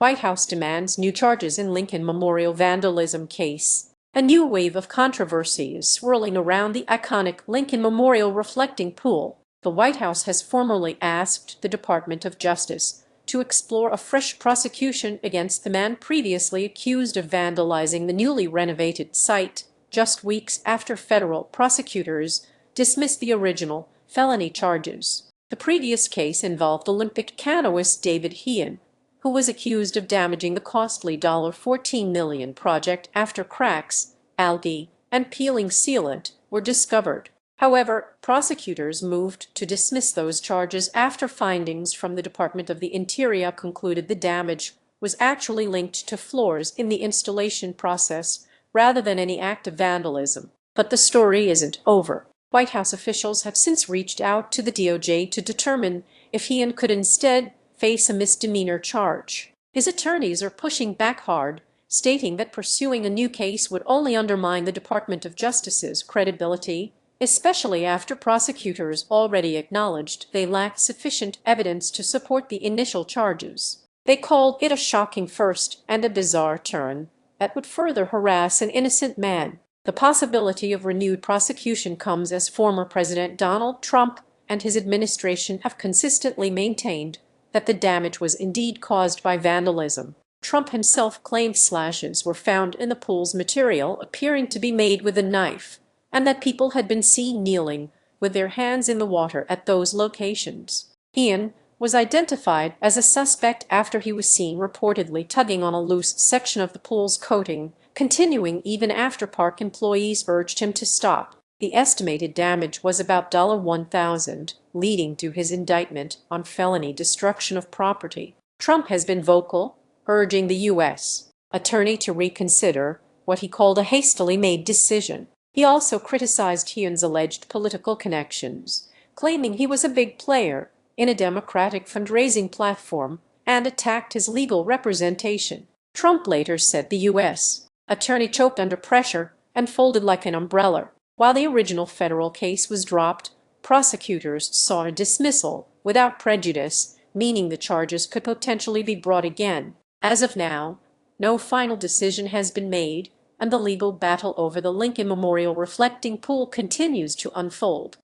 White House demands new charges in Lincoln Memorial vandalism case. A new wave of controversy is swirling around the iconic Lincoln Memorial reflecting pool. The White House has formally asked the Department of Justice to explore a fresh prosecution against the man previously accused of vandalizing the newly renovated site, just weeks after federal prosecutors dismissed the original felony charges. The previous case involved Olympic canoeist David Hearn, who was accused of damaging the costly $14 million project after cracks, algae, and peeling sealant were discovered. However, prosecutors moved to dismiss those charges after findings from the Department of the Interior concluded the damage was actually linked to flaws in the installation process rather than any act of vandalism. But the story isn't over. White House officials have since reached out to the DOJ to determine if Hearn could instead face a misdemeanor charge. His attorneys are pushing back hard, stating that pursuing a new case would only undermine the Department of Justice's credibility, especially after prosecutors already acknowledged they lacked sufficient evidence to support the initial charges. They called it a shocking first and a bizarre turn that would further harass an innocent man. The possibility of renewed prosecution comes as former President Donald Trump and his administration have consistently maintained that the damage was indeed caused by vandalism. Trump himself claimed slashes were found in the pool's material appearing to be made with a knife, and that people had been seen kneeling with their hands in the water at those locations. Hearn was identified as a suspect after he was seen reportedly tugging on a loose section of the pool's coating, continuing even after park employees urged him to stop. The estimated damage was about $1,000, leading to his indictment on felony destruction of property. Trump has been vocal, urging the U.S. attorney to reconsider what he called a hastily made decision. He also criticized Hearn's alleged political connections, claiming he was a big player in a Democratic fundraising platform, and attacked his legal representation. Trump later said the U.S. attorney choked under pressure and folded like an umbrella. While the original federal case was dropped, prosecutors saw a dismissal without prejudice, meaning the charges could potentially be brought again. As of now, no final decision has been made, and the legal battle over the Lincoln Memorial reflecting pool continues to unfold.